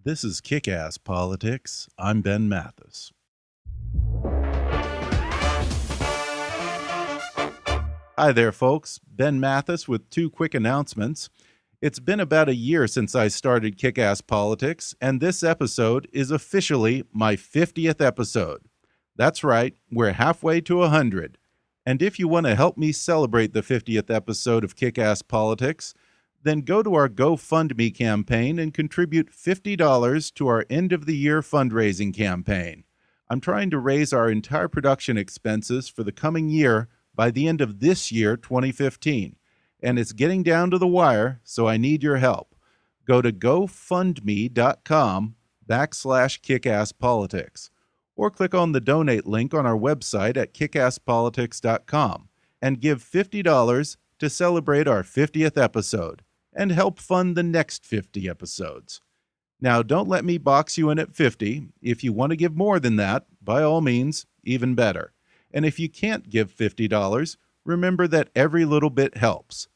This is KickAss Politics. I'm Ben Mathis. Hi there, folks. Ben Mathis with two quick announcements. It's been about a year since I started KickAss Politics, and this episode is officially my 50th episode. That's right, we're halfway to 100. And if you want to help me celebrate the 50th episode of KickAss Politics, then go to our GoFundMe campaign and contribute $50 to our end-of-the-year fundraising campaign. I'm trying to raise our entire production expenses for the coming year by the end of this year, 2015. And it's getting down to the wire, so I need your help. Go to gofundme.com/kickasspolitics or click on the donate link on our website at kickasspolitics.com and give $50 to celebrate our 50th episode and help fund the next 50 episodes. Now, don't let me box you in at 50. If you want to give more than that, by all means, even better. And if you can't give $50, remember that every little bit helps.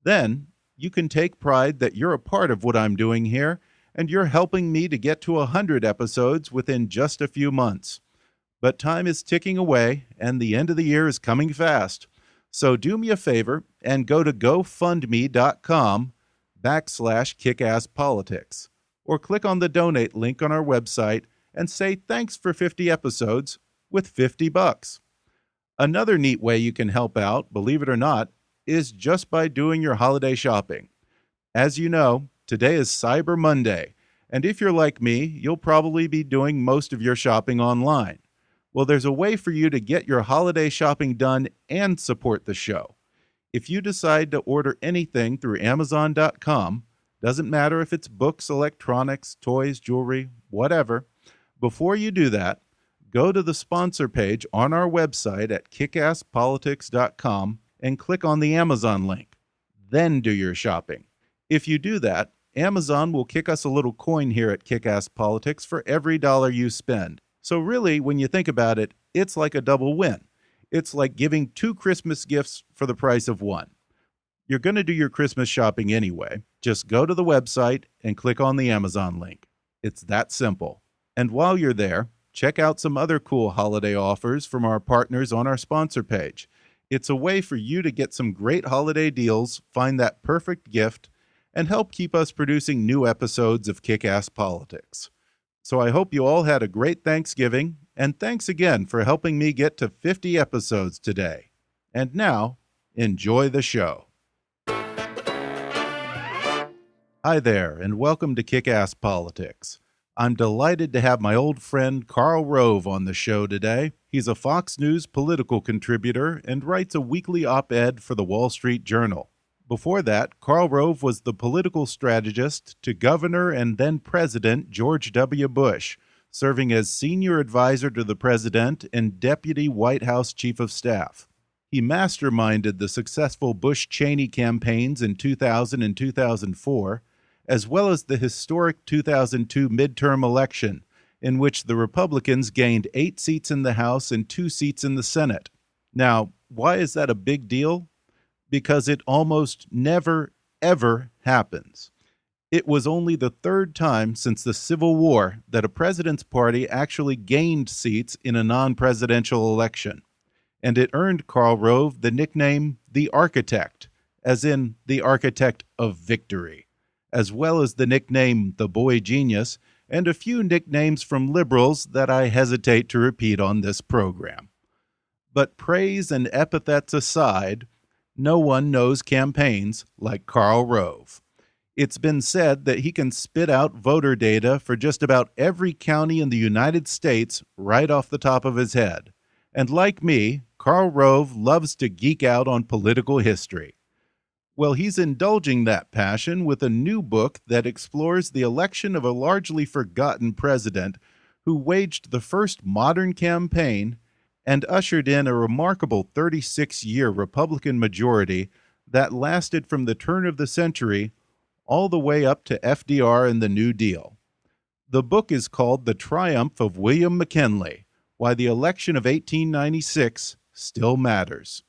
Then, you can take pride that you're a part of what I'm doing here, and you're helping me to get to 100 episodes within just a few months. But time is ticking away, and the end of the year is coming fast. So do me a favor and go to gofundme.com/kickasspolitics or click on the donate link on our website and say thanks for 50 episodes with $50. Another neat way you can help out, believe it or not, is just by doing your holiday shopping. As you know, today is Cyber Monday, and if you're like me, you'll probably be doing most of your shopping online. Well, there's a way for you to get your holiday shopping done and support the show. If you decide to order anything through Amazon.com, doesn't matter if it's books, electronics, toys, jewelry, whatever, before you do that, go to the sponsor page on our website at kickasspolitics.com and click on the Amazon link. Then do your shopping. If you do that, Amazon will kick us a little coin here at KickAss Politics for every dollar you spend. So really, when you think about it, it's like a double win. It's like giving 2 Christmas gifts for the price of 1. You're going to do your Christmas shopping anyway. Just go to the website and click on the Amazon link. It's that simple. And while you're there, check out some other cool holiday offers from our partners on our sponsor page. It's a way for you to get some great holiday deals, find that perfect gift, and help keep us producing new episodes of KickAss Politics. So I hope you all had a great Thanksgiving, and thanks again for helping me get to 50 episodes today. And now, enjoy the show. Hi there, and welcome to KickAss Politics. I'm delighted to have my old friend Karl Rove on the show today. He's a Fox News political contributor and writes a weekly op-ed for the Wall Street Journal. Before that, Karl Rove was the political strategist to Governor and then President George W. Bush, serving as senior advisor to the president and deputy White House chief of staff. He masterminded the successful Bush-Cheney campaigns in 2000 and 2004, as well as the historic 2002 midterm election, in which the Republicans gained 8 seats in the House and 2 seats in the Senate. Now, why is that a big deal? Because it almost never, ever happens. It was only the 3rd time since the Civil War that a president's party actually gained seats in a non-presidential election. And it earned Karl Rove the nickname The Architect, as in the architect of victory, as well as the nickname The Boy Genius, and a few nicknames from liberals that I hesitate to repeat on this program. But praise and epithets aside, no one knows campaigns like Karl Rove. It's been said that he can spit out voter data for just about every county in the United States right off the top of his head. And like me, Karl Rove loves to geek out on political history. Well, he's indulging that passion with a new book that explores the election of a largely forgotten president who waged the first modern campaign and ushered in a remarkable 36-year Republican majority that lasted from the turn of the century all the way up to FDR and the New Deal. The book is called The Triumph of William McKinley, Why the Election of 1896 Still Matters.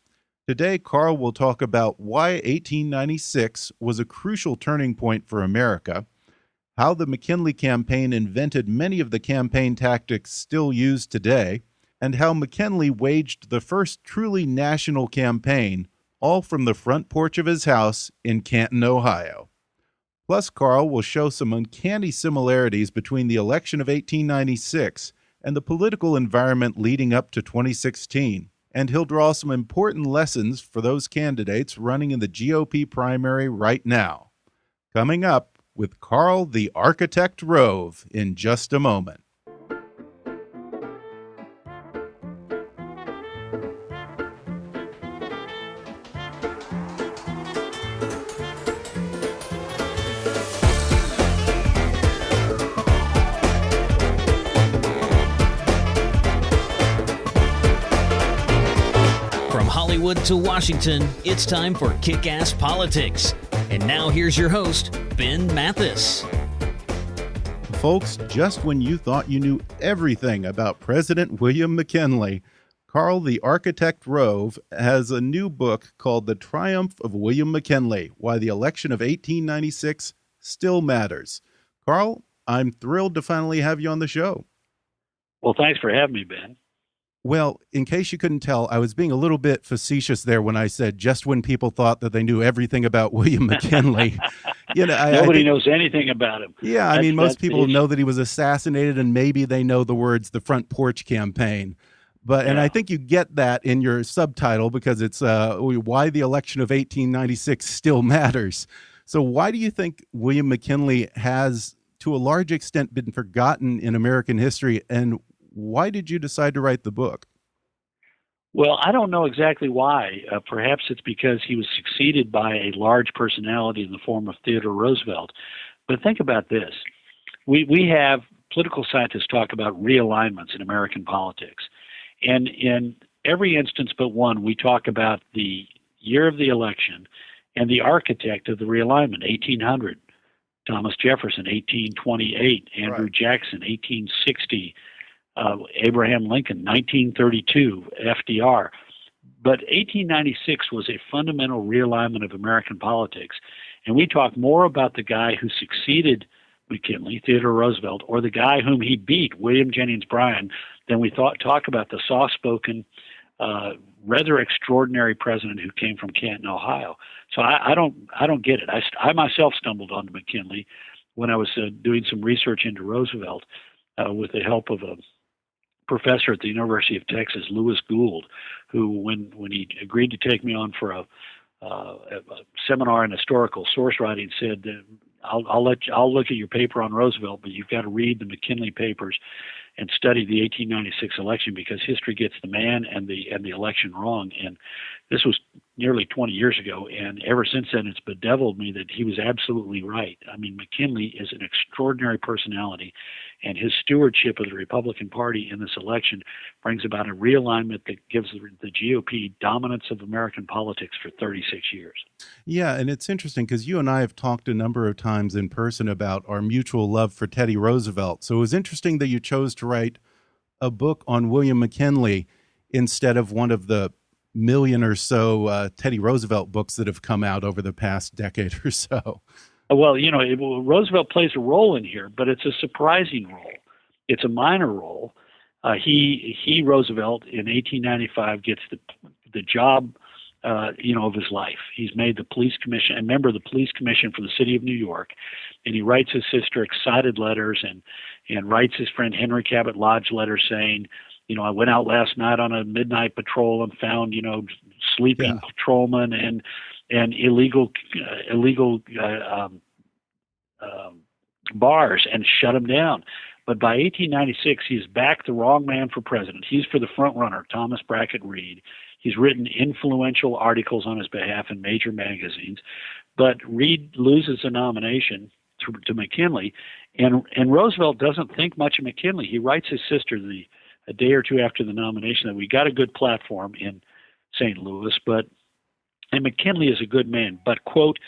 Today, Karl will talk about why 1896 was a crucial turning point for America, how the McKinley campaign invented many of the campaign tactics still used today, and how McKinley waged the first truly national campaign, all from the front porch of his house in Canton, Ohio. Plus, Karl will show some uncanny similarities between the election of 1896 and the political environment leading up to 2016. And he'll draw some important lessons for those candidates running in the GOP primary right now. Coming up with Karl the Architect Rove in just a moment. Hollywood to Washington, it's time for KickAss Politics. And now here's your host, Ben Mathis. Folks, just when you thought you knew everything about President William McKinley, Karl the Architect Rove has a new book called The Triumph of William McKinley, Why the Election of 1896 Still Matters. Karl, I'm thrilled to finally have you on the show. Well, thanks for having me, Ben. Well, in case you couldn't tell, I was being a little bit facetious there when I said just when people thought that they knew everything about William McKinley. Nobody knows anything about him. Yeah, I mean, most people know that he was assassinated, and maybe they know the words "the front porch campaign." But and I think you get that in your subtitle because it's why the election of 1896 still matters. So why do you think William McKinley has, to a large extent, been forgotten in American history, and why did you decide to write the book? Well, I don't know exactly why. Perhaps it's because he was succeeded by a large personality in the form of Theodore Roosevelt. But think about this. We have political scientists talk about realignments in American politics. And in every instance but one, we talk about the year of the election and the architect of the realignment, 1800. Thomas Jefferson, 1828. Andrew Jackson, 1860. Abraham Lincoln, 1932, FDR. But 1896 was a fundamental realignment of American politics. And we talk more about the guy who succeeded McKinley, Theodore Roosevelt, or the guy whom he beat, William Jennings Bryan, than we talk about the soft-spoken, rather extraordinary president who came from Canton, Ohio. So I don't get it. I myself stumbled onto McKinley when I was doing some research into Roosevelt with the help of a professor at the University of Texas, Lewis Gould, who, when he agreed to take me on for a seminar in historical source writing, said, "I'll look at your paper on Roosevelt, but you've got to read the McKinley papers and study the 1896 election because history gets the man and the election wrong." And this was nearly 20 years ago, and ever since then, it's bedeviled me that he was absolutely right. I mean, McKinley is an extraordinary personality, and his stewardship of the Republican Party in this election brings about a realignment that gives the GOP dominance of American politics for 36 years. Yeah, and it's interesting because you and I have talked a number of times in person about our mutual love for Teddy Roosevelt. So it was interesting that you chose to write a book on William McKinley instead of one of the million or so Teddy Roosevelt books that have come out over the past decade or so. Well, Roosevelt plays a role in here, but it's a surprising role. It's a minor role. Roosevelt, in 1895, gets the job, of his life. He's made the police commission, a member of the police commission for the city of New York, and he writes his sister excited letters and writes his friend Henry Cabot Lodge letters saying, I went out last night on a midnight patrol and found, sleeping patrolmen and illegal bars and shut them down. But by 1896, he's backed the wrong man for president. He's for the front runner, Thomas Brackett Reed. He's written influential articles on his behalf in major magazines. But Reed loses the nomination to McKinley, and Roosevelt doesn't think much of McKinley. He writes his sister a day or two after the nomination that we got a good platform in St. Louis, and McKinley is a good man, but, quote,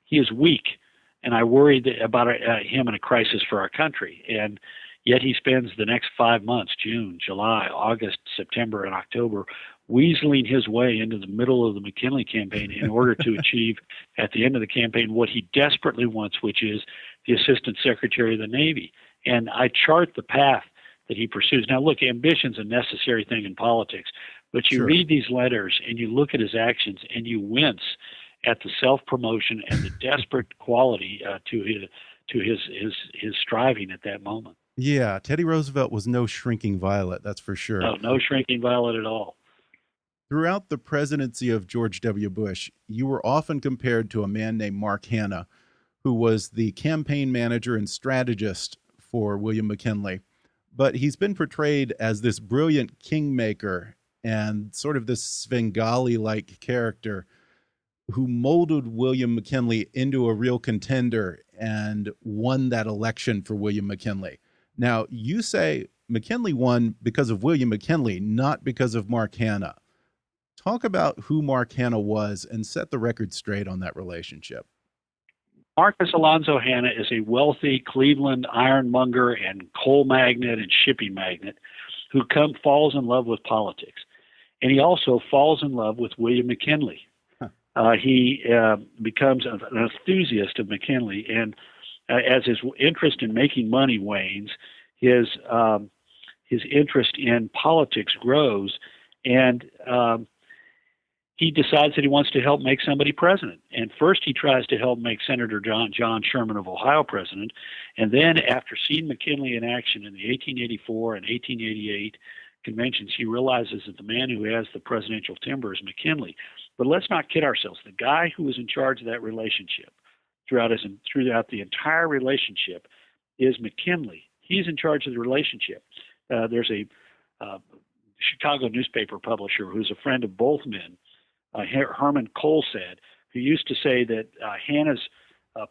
he is weak, and I worried about him in a crisis for our country. And yet he spends the next 5 months, June, July, August, September, and October, weaseling his way into the middle of the McKinley campaign in order to achieve, at the end of the campaign, what he desperately wants, which is the Assistant Secretary of the Navy. And I chart the path that he pursues. Now, look, ambition's a necessary thing in politics, but you Sure. read these letters and you look at his actions and you wince at the self-promotion and the desperate quality to his striving at that moment. Yeah, Teddy Roosevelt was no shrinking violet, that's for sure. No shrinking violet at all. Throughout the presidency of George W. Bush, you were often compared to a man named Mark Hanna, who was the campaign manager and strategist for William McKinley. But he's been portrayed as this brilliant kingmaker and sort of this Svengali-like character who molded William McKinley into a real contender and won that election for William McKinley. Now, you say McKinley won because of William McKinley, not because of Mark Hanna. Talk about who Mark Hanna was and set the record straight on that relationship. Marcus Alonzo Hanna is a wealthy Cleveland ironmonger and coal magnate and shipping magnate who falls in love with politics. And he also falls in love with William McKinley. He becomes an enthusiast of McKinley, and as his interest in making money wanes, his interest in politics grows, and he decides that he wants to help make somebody president. And first he tries to help make Senator John Sherman of Ohio president. And then after seeing McKinley in action in the 1884 and 1888 conventions, he realizes that the man who has the presidential timber is McKinley. But let's not kid ourselves. The guy who was in charge of that relationship throughout the entire relationship is McKinley. He's in charge of the relationship. There's a Chicago newspaper publisher who's a friend of both men, Herman Colsaid, who used to say that Hanna's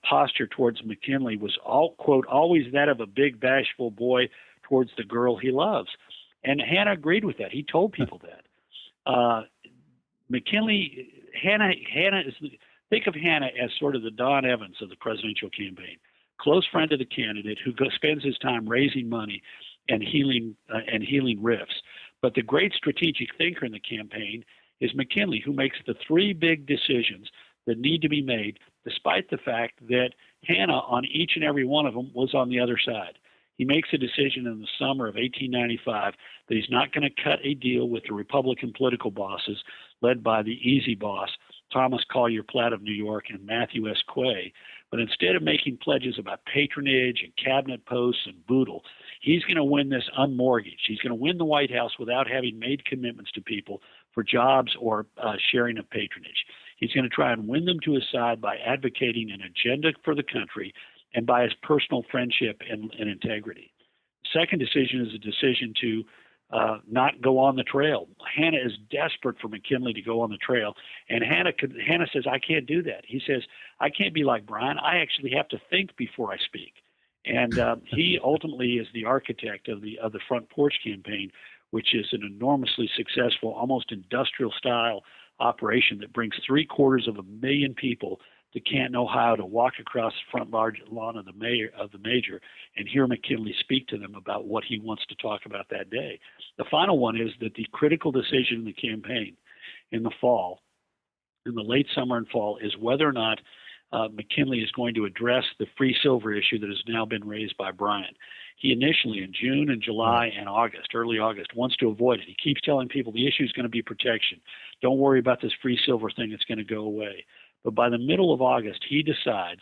posture towards McKinley was, quote, always that of a big bashful boy towards the girl he loves. And Hanna agreed with that. He told people that. Hanna is, think of Hanna as sort of the Don Evans of the presidential campaign, close friend of the candidate who spends his time raising money and healing rifts. But the great strategic thinker in the campaign is McKinley, who makes the three big decisions that need to be made, despite the fact that Hanna, on each and every one of them, was on the other side. He makes a decision in the summer of 1895 that he's not going to cut a deal with the Republican political bosses led by the easy boss, Thomas Collier Platt of New York and Matthew S. Quay, but instead of making pledges about patronage and cabinet posts and boodle, he's going to win this unmortgaged. He's going to win the White House without having made commitments to people for jobs or sharing of patronage. He's going to try and win them to his side by advocating an agenda for the country and by his personal friendship and integrity. The second decision is a decision to not go on the trail. Hanna is desperate for McKinley to go on the trail, and Hanna says, I can't do that. He says, I can't be like Brian. I actually have to think before I speak. And he ultimately is the architect of the Front Porch Campaign, which is an enormously successful, almost industrial-style operation that brings 750,000 people to Canton, Ohio, to walk across the front large lawn of the major and hear McKinley speak to them about what he wants to talk about that day. The final one is that the critical decision in the campaign in the fall, in the late summer and fall, is whether or not McKinley is going to address the free silver issue that has now been raised by Bryan. He initially, in June and July and August, early August, wants to avoid it. He keeps telling people the issue is going to be protection. Don't worry about this free silver thing. It's going to go away. But by the middle of August, he decides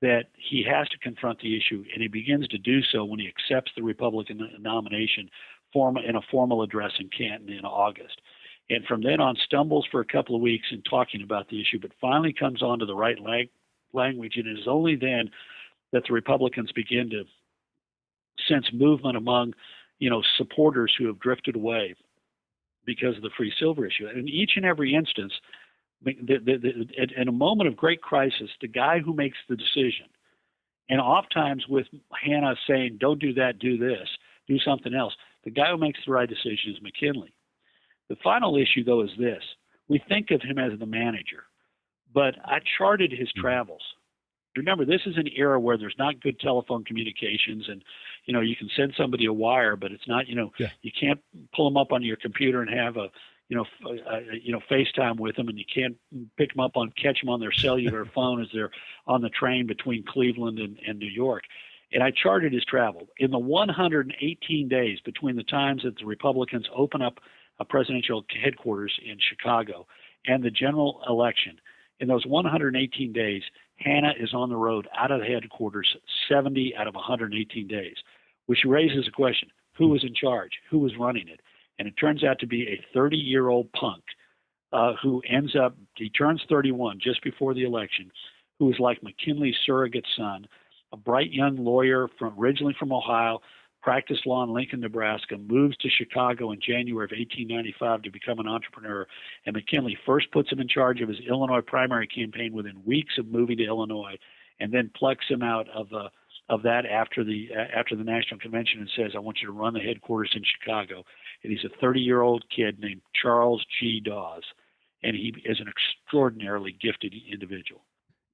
that he has to confront the issue, and he begins to do so when he accepts the Republican nomination in a formal address in Canton in August. And from then on, stumbles for a couple of weeks in talking about the issue, but finally comes onto the right language, and it is only then that the Republicans begin to sense movement among, supporters who have drifted away because of the free silver issue. And in each and every instance, in a moment of great crisis, the guy who makes the decision, and oftentimes with Hanna saying, don't do that, do this, do something else, the guy who makes the right decision is McKinley. The final issue, though, is this. We think of him as the manager, but I charted his travels. Remember, this is an era where there's not good telephone communications, and you can send somebody a wire, but it's not, you can't pull them up on your computer and have a FaceTime with them, and you can't catch them on their cellular phone as they're on the train between Cleveland and New York. And I charted his travel. In the 118 days between the times that the Republicans open up a presidential headquarters in Chicago and the general election, in those 118 days, Hanna is on the road out of the headquarters 70 out of 118 days, which raises a question: who was in charge? Who was running it? And it turns out to be a 30-year-old punk who he turns 31 just before the election, who is like McKinley's surrogate son, a bright young lawyer originally from Ohio, practiced law in Lincoln, Nebraska, moves to Chicago in January of 1895 to become an entrepreneur. And McKinley first puts him in charge of his Illinois primary campaign within weeks of moving to Illinois, and then plucks him out of that after the national convention and says, "I want you to run the headquarters in Chicago." And he's a 30-year-old kid named Charles G. Dawes, and he is an extraordinarily gifted individual.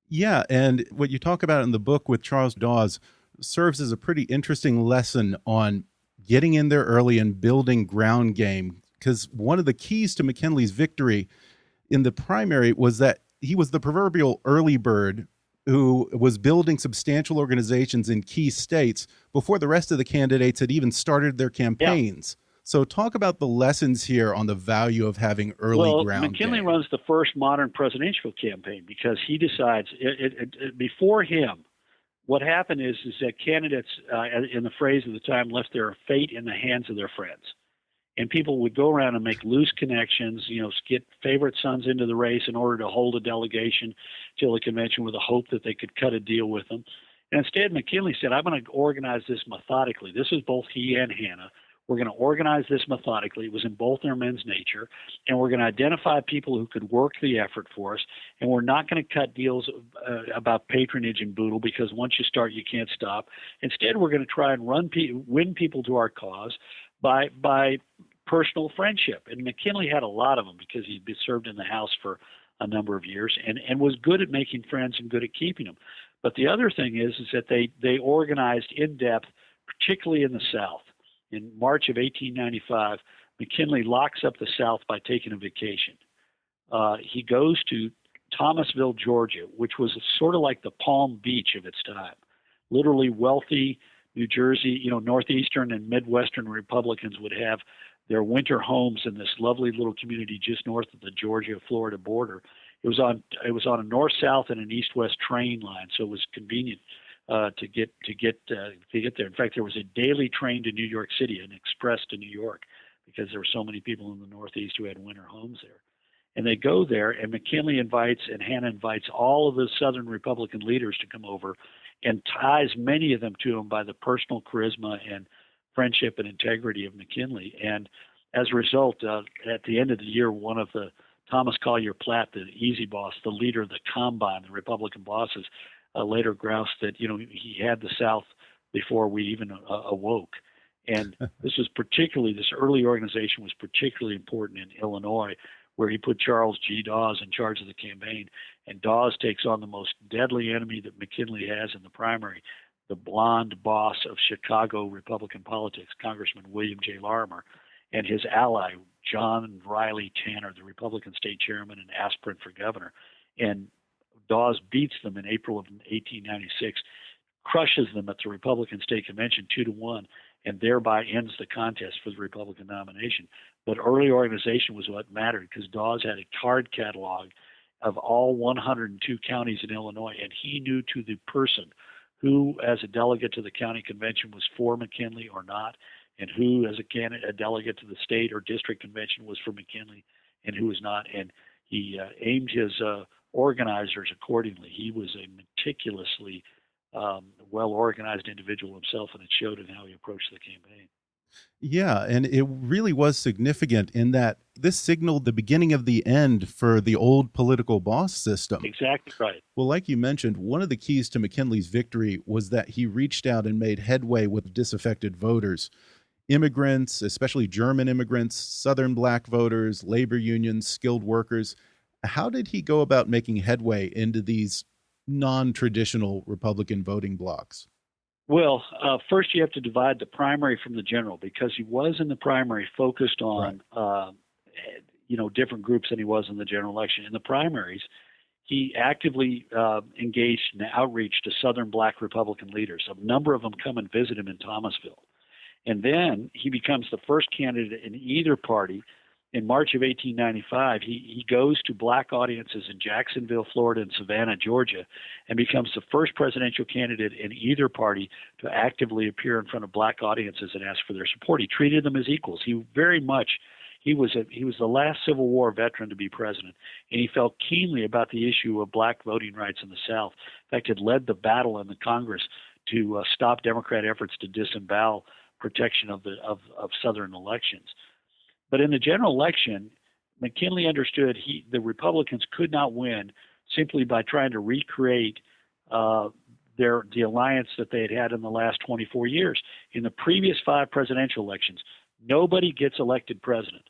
Yeah, and what you talk about in the book with Charles Dawes serves as a pretty interesting lesson on getting in there early and building ground game, because one of the keys to McKinley's victory in the primary was that he was the proverbial early bird who was building substantial organizations in key states before the rest of the candidates had even started their campaigns. Yeah. So talk about the lessons here on the value of having early ground McKinley game. runs the first modern presidential campaign because he decides before him, what happened is that candidates, in the phrase of the time, left their fate in the hands of their friends. And people would go around and make loose connections, get favorite sons into the race in order to hold a delegation till the convention with the hope that they could cut a deal with them. And instead, McKinley said, "I'm going to organize this methodically." This was both he and Hanna. We're going to organize this methodically. It was in both their men's nature. And we're going to identify people who could work the effort for us. And we're not going to cut deals about patronage and boodle, because once you start, you can't stop. Instead, we're going to try and win people to our cause by personal friendship. And McKinley had a lot of them because he'd been served in the House for a number of years and was good at making friends and good at keeping them. But the other thing is that they organized in depth, particularly in the South. In March of 1895, McKinley locks up the South by taking a vacation. He goes to Thomasville, Georgia, which was sort of like the Palm Beach of its time. Literally wealthy New Jersey, Northeastern and Midwestern Republicans would have their winter homes in this lovely little community just north of the Georgia-Florida border. It was on a north-south and an east-west train line, so it was convenient to get there. In fact, there was a daily train to New York City, an express to New York, because there were so many people in the Northeast who had winter homes there. And they go there, and McKinley and Hanna invites all of the Southern Republican leaders to come over, and ties many of them to him by the personal charisma and friendship and integrity of McKinley. And as a result, at the end of the year, one of the Thomas Collier Platt, the easy boss, the leader of the Combine, the Republican bosses, later groused that he had the South before we even awoke. And this early organization was particularly important in Illinois, where he put Charles G. Dawes in charge of the campaign. And Dawes takes on the most deadly enemy that McKinley has in the primary, the blonde boss of Chicago Republican politics, Congressman William J. Larimer, and his ally, John Riley Tanner, the Republican state chairman and aspirant for governor. And Dawes beats them in April of 1896, crushes them at the Republican State Convention 2-1, and thereby ends the contest for the Republican nomination. But early organization was what mattered, because Dawes had a card catalog of all 102 counties in Illinois, and he knew to the person who, as a delegate to the county convention, was for McKinley or not, and who, as a delegate to the state or district convention, was for McKinley and who was not. And he aimed his organizers accordingly. He was a meticulously well-organized individual himself, and it showed in how he approached the campaign. Yeah, and it really was significant in that this signaled the beginning of the end for the old political boss system. Exactly right. Well, like you mentioned, one of the keys to McKinley's victory was that he reached out and made headway with disaffected voters. Immigrants, especially German immigrants, Southern black voters, labor unions, skilled workers. How did he go about making headway into these non-traditional Republican voting blocs? Well, first you have to divide the primary from the general, because he was in the primary focused on, different groups than he was in the general election. In the primaries, he actively engaged in outreach to Southern black Republican leaders. A number of them come and visit him in Thomasville. And then he becomes the first candidate in either party. In March of 1895, he goes to black audiences in Jacksonville, Florida, and Savannah, Georgia, and becomes the first presidential candidate in either party to actively appear in front of black audiences and ask for their support. He treated them as equals. He was the last Civil War veteran to be president, and he felt keenly about the issue of black voting rights in the South. In fact, had led the battle in the Congress to stop Democrat efforts to disembowel protection of Southern elections. But in the general election, McKinley understood the Republicans could not win simply by trying to recreate the alliance that they had in the last 24 years. In the previous 5 presidential elections, nobody gets elected president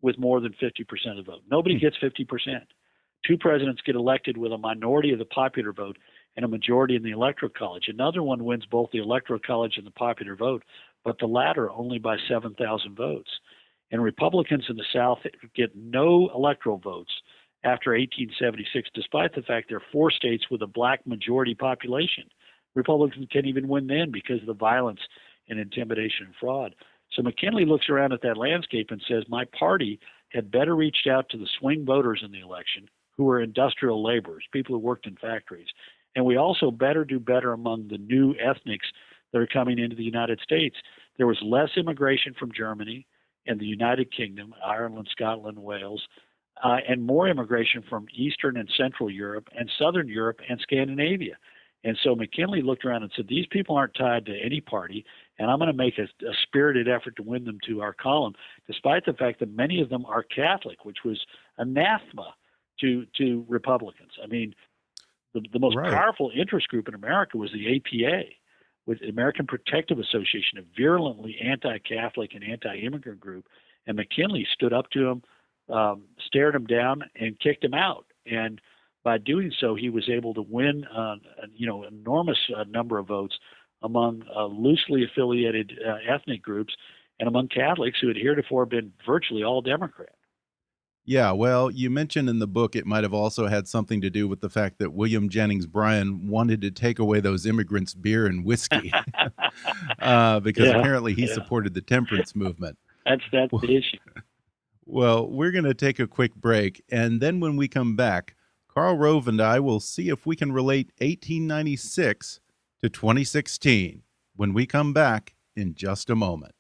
with more than 50% of the vote. Nobody gets 50%. 2 presidents get elected with a minority of the popular vote and a majority in the Electoral College. Another one wins both the Electoral College and the popular vote, but the latter only by 7,000 votes. And Republicans in the South get no electoral votes after 1876, despite the fact there are 4 states with a black majority population. Republicans can't even win then because of the violence and intimidation and fraud. So McKinley looks around at that landscape and says, my party had better reached out to the swing voters in the election, who were industrial laborers, people who worked in factories. And we also better do better among the new ethnics that are coming into the United States. There was less immigration from Germany and the United Kingdom, Ireland, Scotland, Wales, and more immigration from Eastern and Central Europe and Southern Europe and Scandinavia. And so McKinley looked around and said, these people aren't tied to any party, and I'm going to make a spirited effort to win them to our column, despite the fact that many of them are Catholic, which was anathema to Republicans. I mean, the most powerful interest group in America was the APA, with the American Protective Association, a virulently anti-Catholic and anti-immigrant group. And McKinley stood up to him, stared him down, and kicked him out. And by doing so, he was able to win an enormous number of votes among loosely affiliated ethnic groups and among Catholics who had heretofore been virtually all Democrat. Yeah, well, you mentioned in the book it might have also had something to do with the fact that William Jennings Bryan wanted to take away those immigrants' beer and whiskey because apparently he supported the temperance movement. That's the issue. Well, we're going to take a quick break, and then when we come back, Karl Rove and I will see if we can relate 1896 to 2016 when we come back in just a moment.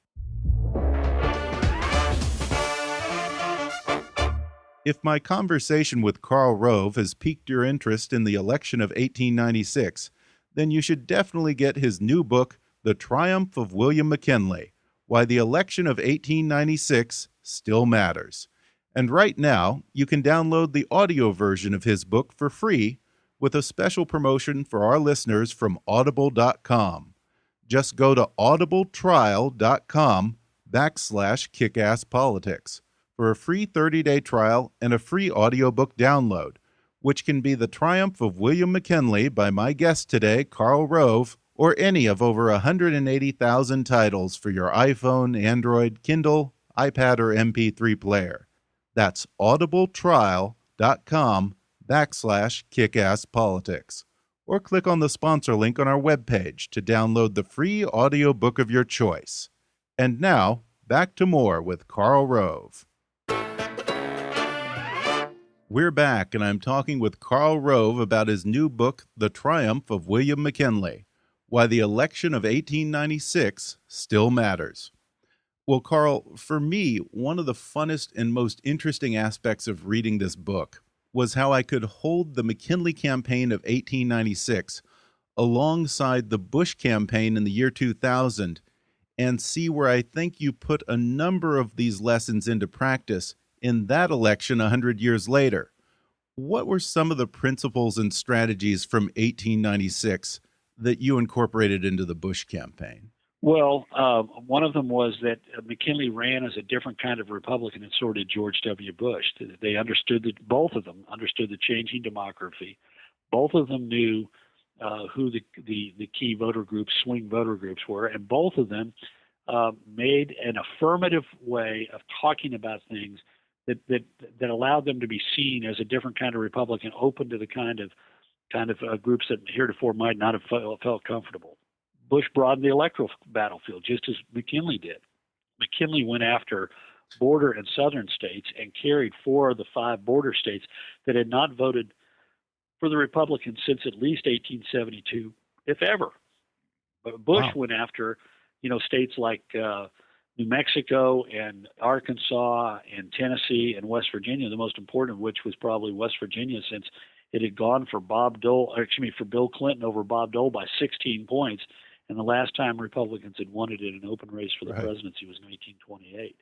If my conversation with Karl Rove has piqued your interest in the election of 1896, then you should definitely get his new book, The Triumph of William McKinley, Why the Election of 1896 Still Matters. And right now, you can download the audio version of his book for free with a special promotion for our listeners from audible.com. Just go to audibletrial.com/kickasspolitics for a free 30-day trial and a free audiobook download, which can be The Triumph of William McKinley by my guest today, Karl Rove, or any of over 180,000 titles for your iPhone, Android, Kindle, iPad, or MP3 player. That's audibletrial.com/kickasspolitics. Or click on the sponsor link on our webpage to download the free audiobook of your choice. And now, back to more with Karl Rove. We're back, and I'm talking with Karl Rove about his new book, The Triumph of William McKinley, Why the Election of 1896 Still Matters. Well, Karl, for me, one of the funnest and most interesting aspects of reading this book was how I could hold the McKinley campaign of 1896 alongside the Bush campaign in the year 2000 and see where I think you put a number of these lessons into practice in that election 100 years later. What were some of the principles and strategies from 1896 that you incorporated into the Bush campaign? Well, one of them was that McKinley ran as a different kind of Republican and so did George W. Bush. They understood that both of them understood the changing demography. Both of them knew who the key voter groups, swing voter groups were, and both of them made an affirmative way of talking about things that allowed them to be seen as a different kind of Republican, open to the kind of groups that heretofore might not have felt comfortable. Bush broadened the electoral battlefield, just as McKinley did. McKinley went after border and southern states and carried 4 of the 5 border states that had not voted for the Republicans since at least 1872, if ever. But Bush went after, states like New Mexico and Arkansas and Tennessee and West Virginia, the most important of which was probably West Virginia, since it had gone for for Bill Clinton over Bob Dole by 16 points. And the last time Republicans had won it in an open race for the presidency was 1928.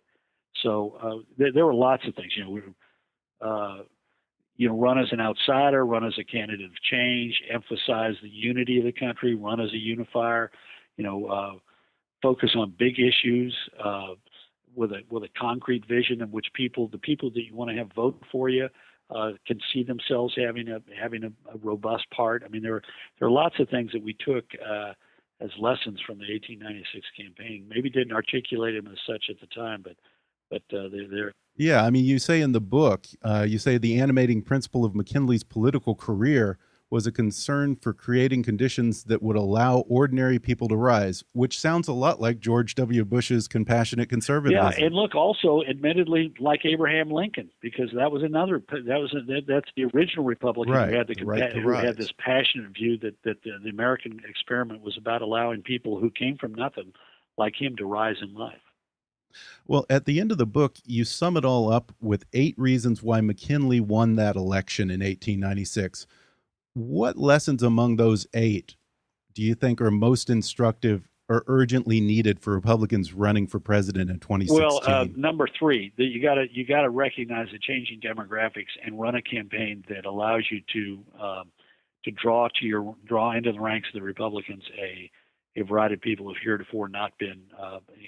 So there were lots of things. Run as an outsider, run as a candidate of change, emphasize the unity of the country, run as a unifier. Focus on big issues with a concrete vision in which the people that you want to have vote for you can see themselves having a robust part. I mean, there are lots of things that we took as lessons from the 1896 campaign. Maybe didn't articulate them as such at the time, but they're. Yeah, I mean, you say in the book, you say the animating principle of McKinley's political career was a concern for creating conditions that would allow ordinary people to rise, which sounds a lot like George W. Bush's compassionate conservatism. Yeah, and look, also admittedly like Abraham Lincoln, because that's the original Republican who had this passionate view that the American experiment was about allowing people who came from nothing like him to rise in life. Well, at the end of the book, you sum it all up with 8 reasons why McKinley won that election in 1896. What lessons among those 8 do you think are most instructive or urgently needed for Republicans running for president in 2016? Well, number 3, that you got to recognize the changing demographics and run a campaign that allows you to draw into the ranks of the Republicans a variety of people who have heretofore not been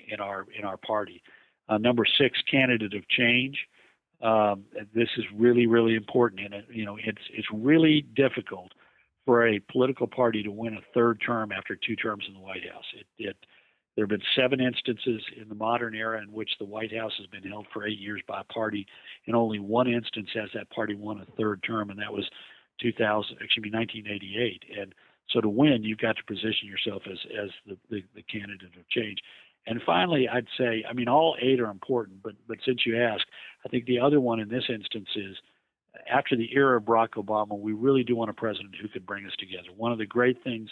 in our party. Number 6, candidate of change. This is really, really important, and it's really difficult for a political party to win a 3rd term after 2 terms in the White House. There have been 7 instances in the modern era in which the White House has been held for 8 years by a party, and only 1 instance has that party won a 3rd term, and that was 1988. And so to win, you've got to position yourself as the candidate of change. And finally, I'd say, I mean, all 8 are important, but since you ask, I think the other one in this instance is, after the era of Barack Obama, we really do want a president who could bring us together. One of the great things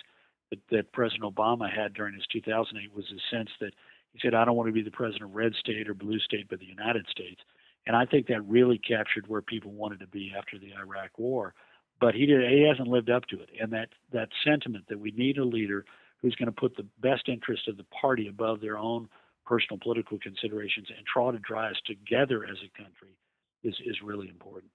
that President Obama had during his 2008 was his sense that he said, I don't want to be the president of red state or blue state, but the United States. And I think that really captured where people wanted to be after the Iraq War. But he hasn't lived up to it. And that sentiment that we need a leader who's going to put the best interest of the party above their own personal political considerations and try to drive us together as a country is really important.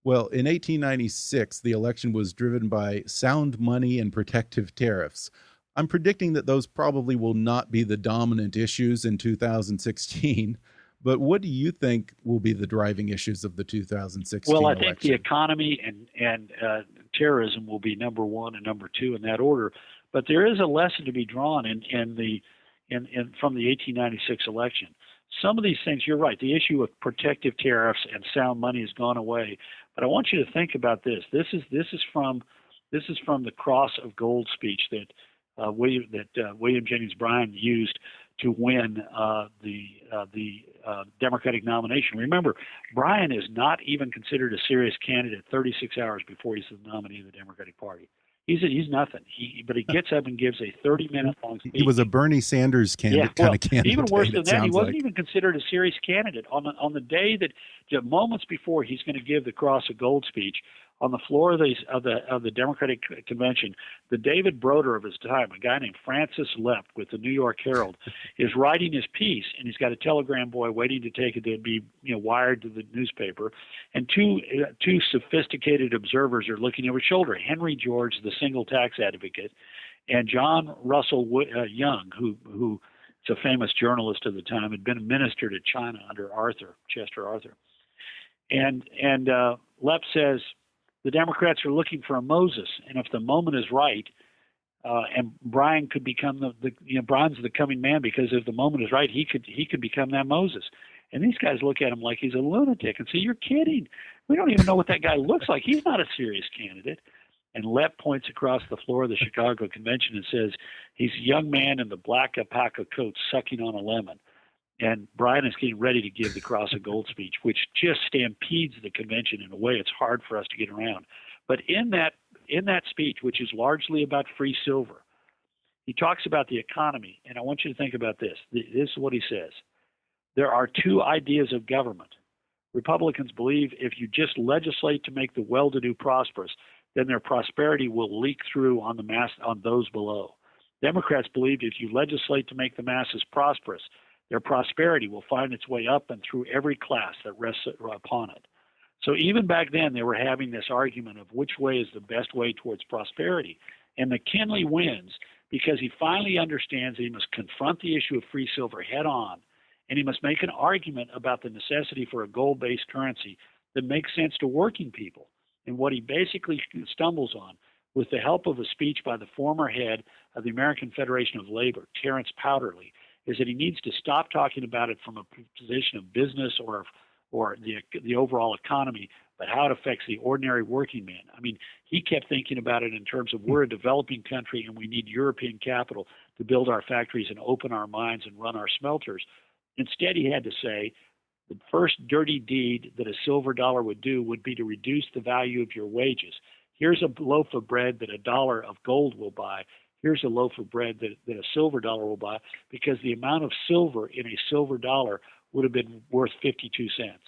Well, in 1896, the election was driven by sound money and protective tariffs. I'm predicting that those probably will not be the dominant issues in 2016. But what do you think will be the driving issues of the 2016 election? Well, I election? think the economy and terrorism will be number 1 and number 2 in that order. But there is a lesson to be drawn from the 1896 election. Some of these things, you're right. The issue of protective tariffs and sound money has gone away. But I want you to think about this. This is from the Cross of Gold speech that William Jennings Bryan used to win the Democratic nomination. Remember, Bryan is not even considered a serious candidate 36 hours before he's the nominee of the Democratic Party. He's nothing. But he gets up and gives a 30-minute long speech. He was a Bernie Sanders kind of candidate. Even worse than that, he wasn't even considered a serious candidate. On the day moments before he's going to give the Cross of Gold speech, on the floor of the Democratic Convention, the David Broder of his time, a guy named Francis Lepp with the New York Herald, is writing his piece, and he's got a telegram boy waiting to take it to be wired to the newspaper, and two sophisticated observers are looking over his shoulder. Henry George, the single tax advocate, and John Russell Young, who is a famous journalist of the time, had been a minister to China under Chester Arthur, and Lepp says, the Democrats are looking for a Moses, and if the moment is right, and Bryan could become Bryan's the coming man, because if the moment is right, he could become that Moses. And these guys look at him like he's a lunatic and say, "You're kidding. We don't even know what that guy looks like. He's not a serious candidate." And Lepp points across the floor of the Chicago convention and says, "He's a young man in the black alpaca coat sucking on a lemon." And Bryan is getting ready to give the Cross of Gold speech, which just stampedes the convention in a way it's hard for us to get around. But in that speech, which is largely about free silver, he talks about the economy. And I want you to think about this. This is what he says. There are two ideas of government. Republicans believe if you just legislate to make the well-to-do prosperous, then their prosperity will leak through on those below. Democrats believe if you legislate to make the masses prosperous, their prosperity will find its way up and through every class that rests upon it. So even back then, they were having this argument of which way is the best way towards prosperity. And McKinley wins because he finally understands that he must confront the issue of free silver head on, and he must make an argument about the necessity for a gold-based currency that makes sense to working people. And what he basically stumbles on, with the help of a speech by the former head of the American Federation of Labor, Terence Powderly, is that he needs to stop talking about it from a position of business or the overall economy, but how it affects the ordinary working man. I mean, he kept thinking about it in terms of we're a developing country and we need European capital to build our factories and open our mines and run our smelters. Instead, he had to say the first dirty deed that a silver dollar would do would be to reduce the value of your wages. Here's a loaf of bread that $1 of gold will buy. Here's a loaf of bread that a silver dollar will buy, because the amount of silver in a silver dollar would have been worth 52 cents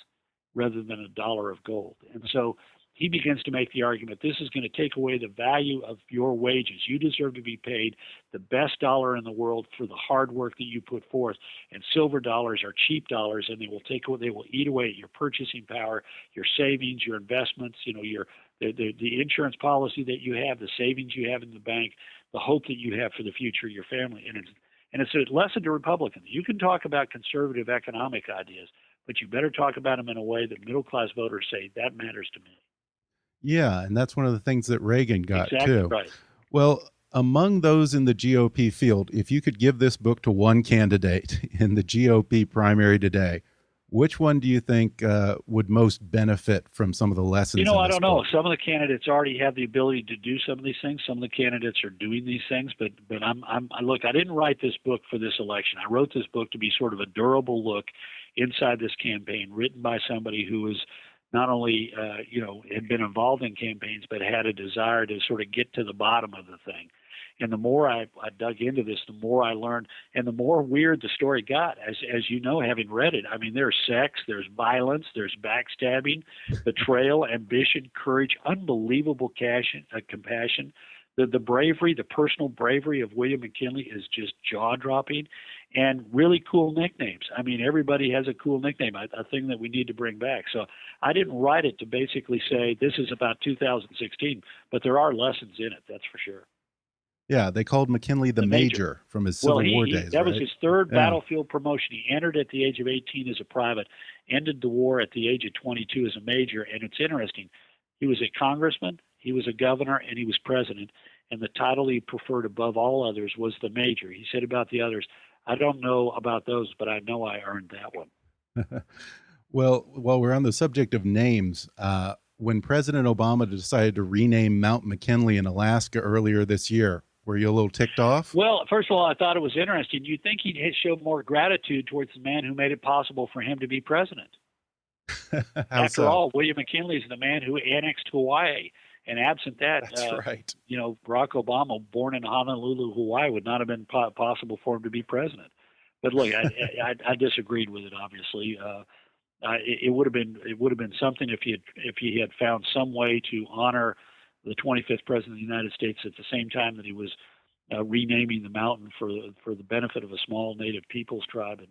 rather than $1 of gold. And so he begins to make the argument, this is going to take away the value of your wages. You deserve to be paid the best dollar in the world for the hard work that you put forth. And silver dollars are cheap dollars, and they will eat away at your purchasing power, your savings, your investments, the insurance policy that you have, the savings you have in the bank, the hope that you have for the future of your family. And it's a lesson to Republicans. You can talk about conservative economic ideas, but you better talk about them in a way that middle-class voters say, that matters to me. Yeah, and that's one of the things that Reagan got, exactly too. Right. Well, among those in the GOP field, if you could give this book to one candidate in the GOP primary today, which one do you think would most benefit from some of the lessons? I don't know. Some of the candidates already have the ability to do some of these things. Some of the candidates are doing these things. But look, I didn't write this book for this election. I wrote this book to be sort of a durable look inside this campaign, written by somebody who was not only had been involved in campaigns, but had a desire to sort of get to the bottom of the thing. And the more I dug into this, the more I learned, and the more weird the story got, as you know, having read it. I mean, there's sex, there's violence, there's backstabbing, betrayal, ambition, courage, unbelievable compassion. The bravery, the personal bravery of William McKinley is just jaw-dropping, and really cool nicknames. I mean, everybody has a cool nickname, a thing that we need to bring back. So I didn't write it to basically say this is about 2016, but there are lessons in it, that's for sure. Yeah, they called McKinley the Major from his Civil War days. That was his third battlefield promotion. He entered at the age of 18 as a private, ended the war at the age of 22 as a major. And it's interesting. He was a congressman, he was a governor, and he was president. And the title he preferred above all others was the Major. He said about the others, I don't know about those, but I know I earned that one. Well, while we're on the subject of names, when President Obama decided to rename Mount McKinley in Alaska earlier this year, were you a little ticked off? Well, first of all, I thought it was interesting. You'd think he'd show more gratitude towards the man who made it possible for him to be president. After all, William McKinley is the man who annexed Hawaii. And absent that, that's right. Barack Obama, born in Honolulu, Hawaii, would not have been possible for him to be president. But look, I disagreed with it. Obviously, it would have been something if he had found some way to honor the 25th president of the United States at the same time that he was renaming the mountain for the benefit of a small Native Peoples tribe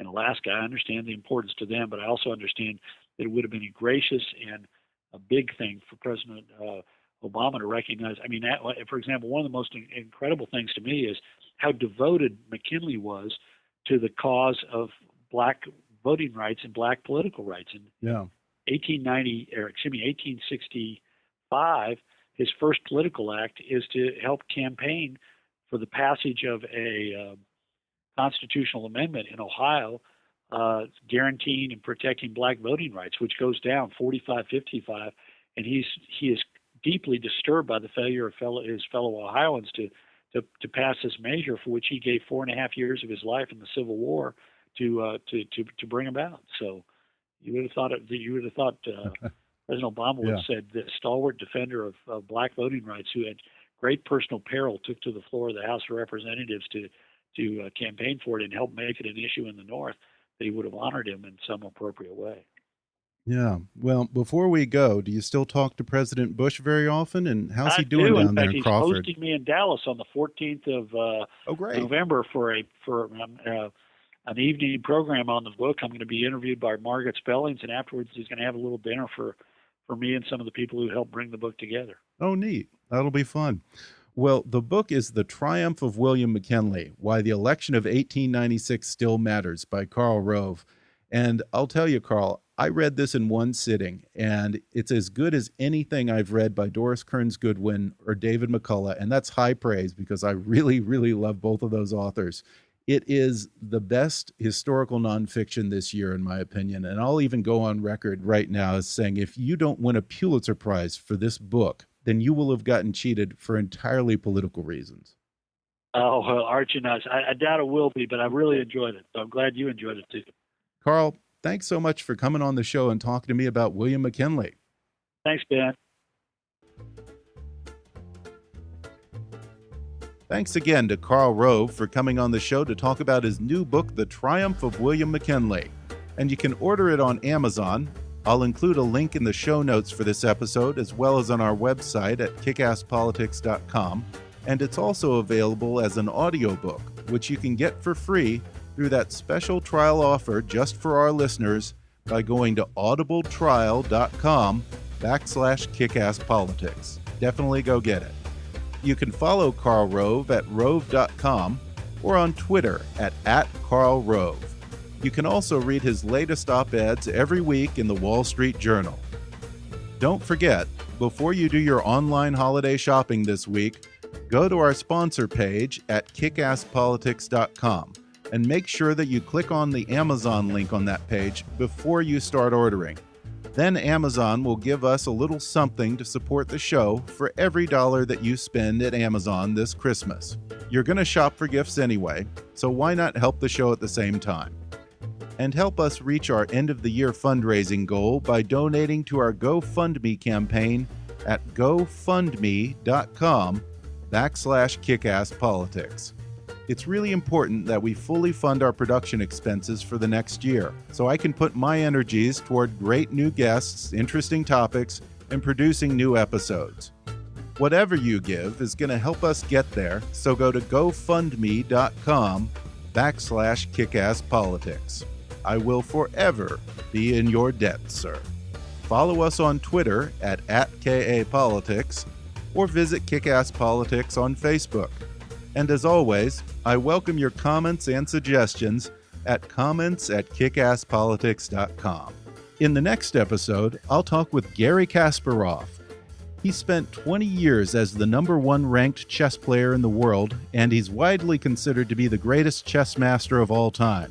in Alaska. I understand the importance to them, but I also understand that it would have been a gracious and a big thing for President Obama to recognize. I mean, for example, one of the most incredible things to me is how devoted McKinley was to the cause of black voting rights and black political rights. In 1865, his first political act is to help campaign for the passage of a constitutional amendment in Ohio guaranteeing and protecting black voting rights, which goes down 45-55, and he is deeply disturbed by the failure of his fellow Ohioans to pass this measure, for which he gave 4.5 years of his life in the Civil War to bring about. So you would have thought President Obama would have said the stalwart defender of black voting rights, who had great personal peril, took to the floor of the House of Representatives to campaign for it and help make it an issue in the North, that he would have honored him in some appropriate way. Yeah. Well, before we go, do you still talk to President Bush very often? And how's he doing down there in Crawford? He's hosting me in Dallas on the 14th of November for an evening program on the book. I'm going to be interviewed by Margaret Spellings, and afterwards he's going to have a little dinner for me and some of the people who helped bring the book together. Oh, neat. That'll be fun. Well, the book is The Triumph of William McKinley, Why the Election of 1896 Still Matters by Karl Rove. And I'll tell you, Karl, I read this in one sitting, and it's as good as anything I've read by Doris Kearns Goodwin or David McCullough, and that's high praise because I really, really love both of those authors. It is the best historical nonfiction this year, in my opinion, and I'll even go on record right now as saying if you don't win a Pulitzer Prize for this book, then you will have gotten cheated for entirely political reasons. Oh, well, Archie, I doubt it will be, but I really enjoyed it. So I'm glad you enjoyed it too. Karl, thanks so much for coming on the show and talking to me about William McKinley. Thanks, Ben. Thanks again to Karl Rove for coming on the show to talk about his new book, The Triumph of William McKinley. And you can order it on Amazon. I'll include a link in the show notes for this episode, as well as on our website at kickasspolitics.com. And it's also available as an audiobook, which you can get for free through that special trial offer just for our listeners by going to audibletrial.com/kickasspolitics. Definitely go get it. You can follow Karl Rove at rove.com or on Twitter at Karl Rove. You can also read his latest op-eds every week in the Wall Street Journal. Don't forget, before you do your online holiday shopping this week, go to our sponsor page at kickasspolitics.com and make sure that you click on the Amazon link on that page before you start ordering. Then Amazon will give us a little something to support the show for every dollar that you spend at Amazon this Christmas. You're going to shop for gifts anyway, so why not help the show at the same time? And help us reach our end-of-the-year fundraising goal by donating to our GoFundMe campaign at gofundme.com/kickasspolitics. It's really important that we fully fund our production expenses for the next year, so I can put my energies toward great new guests, interesting topics, and producing new episodes. Whatever you give is going to help us get there, so go to gofundme.com/kickasspolitics. I will forever be in your debt, sir. Follow us on Twitter at @KAPolitics or visit KickAss Politics on Facebook. And as always, I welcome your comments and suggestions at comments@kickasspolitics.com. In the next episode, I'll talk with Garry Kasparov. He spent 20 years as the #1 ranked chess player in the world, and he's widely considered to be the greatest chess master of all time.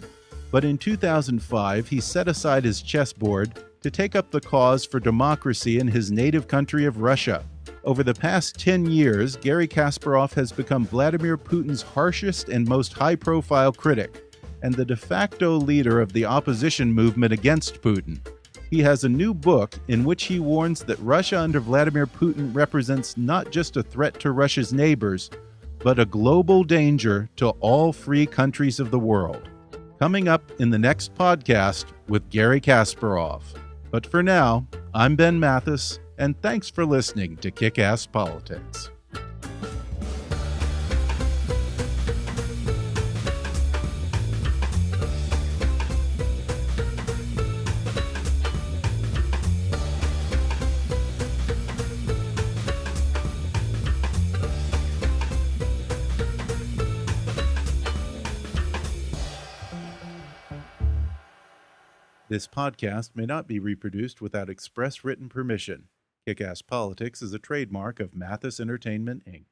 But in 2005, he set aside his chessboard to take up the cause for democracy in his native country of Russia. Over the past 10 years, Garry Kasparov has become Vladimir Putin's harshest and most high-profile critic, and the de facto leader of the opposition movement against Putin. He has a new book in which he warns that Russia under Vladimir Putin represents not just a threat to Russia's neighbors, but a global danger to all free countries of the world. Coming up in the next podcast with Garry Kasparov. But for now, I'm Ben Mathis, and thanks for listening to Kick-Ass Politics. This podcast may not be reproduced without express written permission. Kick-Ass Politics is a trademark of Mathis Entertainment, Inc.